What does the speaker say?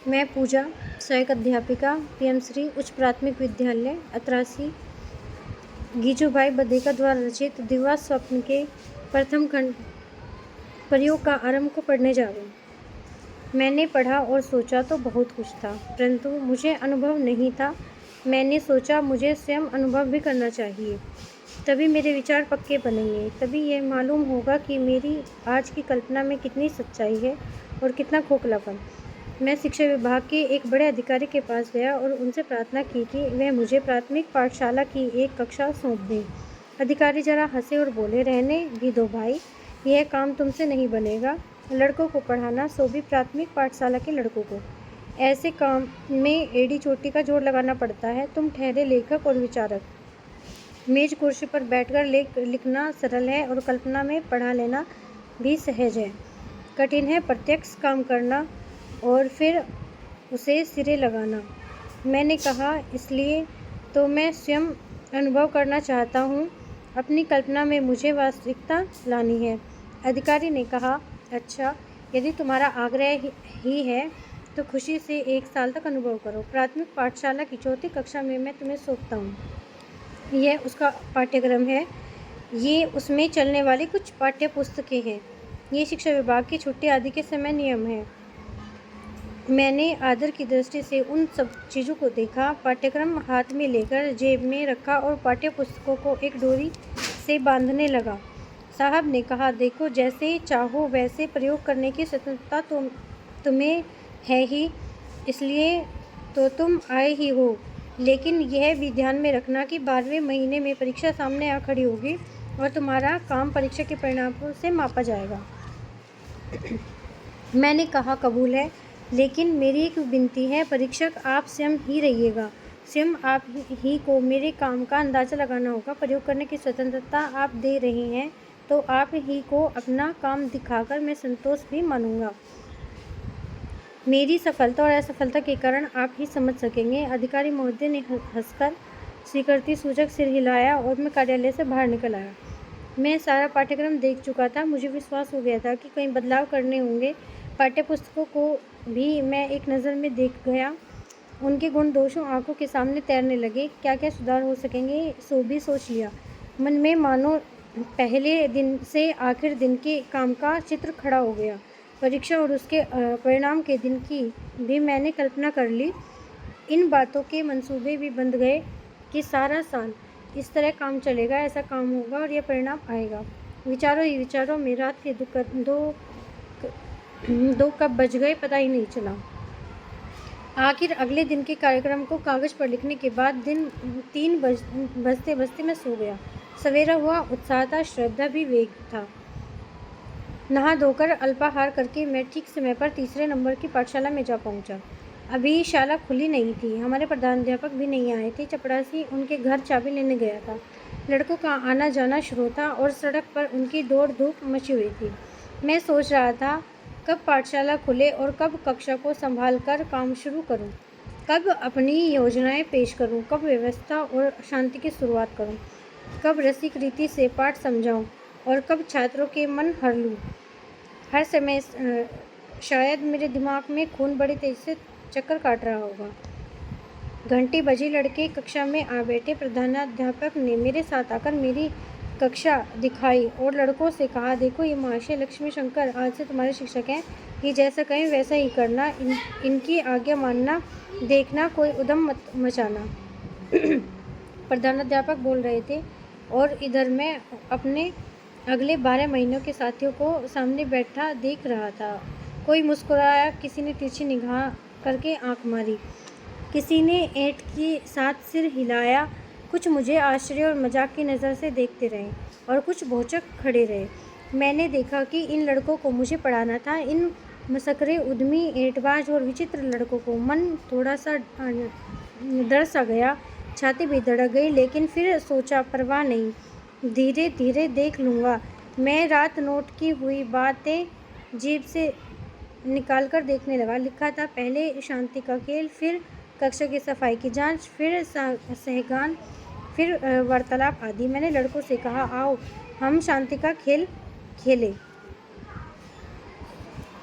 मैं पूजा, सहायक अध्यापिका, पीएम श्री उच्च प्राथमिक विद्यालय अतरासी, गीजूभाई बधेका द्वारा रचित दिवा स्वप्न के प्रथम खंड प्रयोग का आरंभ को पढ़ने जा रही हूँ। मैंने पढ़ा और सोचा तो बहुत कुछ था, परंतु मुझे अनुभव नहीं था। मैंने सोचा मुझे स्वयं अनुभव भी करना चाहिए, तभी मेरे विचार पक्के बनेंगे। तभी यह मालूम होगा कि मेरी आज की कल्पना में कितनी सच्चाई है और कितना खोखलापन। मैं शिक्षा विभाग के एक बड़े अधिकारी के पास गया और उनसे प्रार्थना की कि वह मुझे प्राथमिक पाठशाला की एक कक्षा सौंप दें। अधिकारी जरा हंसे और बोले, रहने भी दो भाई, यह काम तुमसे नहीं बनेगा। लड़कों को पढ़ाना, सो भी प्राथमिक पाठशाला के लड़कों को। ऐसे काम में एड़ी चोटी का जोड़ लगाना पड़ता है। तुम ठहरे लेखक और विचारक। मेज कुर्सी पर बैठकर लिखना सरल है और कल्पना में पढ़ा लेना भी सहज है। कठिन है प्रत्यक्ष काम करना और फिर उसे सिरे लगाना। मैंने कहा, इसलिए तो मैं स्वयं अनुभव करना चाहता हूँ। अपनी कल्पना में मुझे वास्तविकता लानी है। अधिकारी ने कहा, अच्छा, यदि तुम्हारा आग्रह ही है तो खुशी से 1 साल तक अनुभव करो। प्राथमिक पाठशाला की 4ठी कक्षा में मैं तुम्हें सौंपता हूँ। यह उसका पाठ्यक्रम है। ये उसमें चलने वाली कुछ पाठ्य पुस्तकें हैं। ये शिक्षा विभाग की छुट्टी आदि के समय नियम है। मैंने आदर की दृष्टि से उन सब चीज़ों को देखा। पाठ्यक्रम हाथ में लेकर जेब में रखा और पाठ्य पुस्तकों को एक डोरी से बांधने लगा। साहब ने कहा, देखो, जैसे चाहो वैसे प्रयोग करने की स्वतंत्रता तुम्हें है ही, इसलिए तो तुम आए ही हो। लेकिन यह भी ध्यान में रखना कि 12वें महीने में परीक्षा सामने आ खड़ी होगी और तुम्हारा काम परीक्षा के परिणामों से मापा जाएगा। मैंने कहा, कबूल है, लेकिन मेरी एक विनती है, परीक्षक आप स्वयं ही रहिएगा। स्वयं आप ही को मेरे काम का अंदाज़ा लगाना होगा। प्रयोग करने की स्वतंत्रता आप दे रहे हैं तो आप ही को अपना काम दिखाकर मैं संतोष भी मानूंगा। मेरी सफलता और असफलता के कारण आप ही समझ सकेंगे। अधिकारी महोदय ने हंसकर स्वीकृति सूचक सिर हिलाया और मैं कार्यालय से बाहर निकल आया। मैं सारा पाठ्यक्रम देख चुका था। मुझे विश्वास हो गया था कि कई बदलाव करने होंगे। पाठ्य पुस्तकों को भी मैं एक नज़र में देख गया। उनके गुण दोषों आंखों के सामने तैरने लगे। क्या क्या सुधार हो सकेंगे, सो भी सोच लिया। मन में मानो पहले दिन से आखिर दिन के काम का चित्र खड़ा हो गया। परीक्षा और उसके परिणाम के दिन की भी मैंने कल्पना कर ली। इन बातों के मंसूबे भी बंध गए कि सारा साल इस तरह काम चलेगा, ऐसा काम होगा और यह परिणाम आएगा। विचारों ही विचारों में रात के दो कब बज गए पता ही नहीं चला। आखिर अगले दिन के कार्यक्रम को कागज पर लिखने के बाद दिन 3 बजते बजते मैं सो गया। सवेरा हुआ, उत्साह था, श्रद्धा भी, वेग था। नहा धोकर अल्पाहार करके मैं ठीक समय पर 3रे नंबर की पाठशाला में जा पहुंचा। अभी शाला खुली नहीं थी। हमारे प्रधानाध्यापक भी नहीं आए थे। चपरासी उनके घर चाबी लेने गया था। लड़कों का आना जाना शुरू था और सड़क पर उनकी दौड़ धूप मची हुई थी। मैं सोच रहा था, कब पाठशाला खुले और कब कक्षा को संभाल कर काम शुरू करूं, कब अपनी योजनाएं पेश करूं, कब व्यवस्था और शांति की शुरुआत करूं, कब रसिक रीति से पाठ समझाऊं और कब छात्रों के मन हर लूं। हर समय शायद मेरे दिमाग में खून बड़ी तेजी से चक्कर काट रहा होगा। घंटी बजी, लड़के कक्षा में आ बैठे। प्रधानाध्यापक ने मेरे साथ आकर मेरी कक्षा दिखाई और लड़कों से कहा, देखो, ये महाशय लक्ष्मी शंकर आज से तुम्हारे शिक्षक हैं। ये जैसा कहें वैसा ही करना, इनकी आज्ञा मानना, देखना, कोई उद्यम मत मचाना। प्रधानाध्यापक बोल रहे थे और इधर मैं अपने अगले 12 महीनों के साथियों को सामने बैठा देख रहा था। कोई मुस्कुराया, किसी ने तिरछी निगाह करके आंख मारी, किसी ने ऐंठ के साथ सिर हिलाया। कुछ मुझे आश्चर्य और मजाक की नज़र से देखते रहे और कुछ भौचक खड़े रहे। मैंने देखा कि इन लड़कों को मुझे पढ़ाना था। इन मसकरे, उद्यमी, ऐंठबाज और विचित्र लड़कों को। मन थोड़ा सा डर सा गया, छाती भी धड़क गई, लेकिन फिर सोचा, परवाह नहीं, धीरे धीरे देख लूँगा। मैं रात नोट की हुई बातें जेब से निकाल कर देखने लगा। लिखा था, पहले शांति का खेल, फिर कक्षा की सफाई की जांच, फिर सहगान, फिर वार्तालाप आदि। मैंने लड़कों से कहा, आओ हम शांति का खेल खेलें।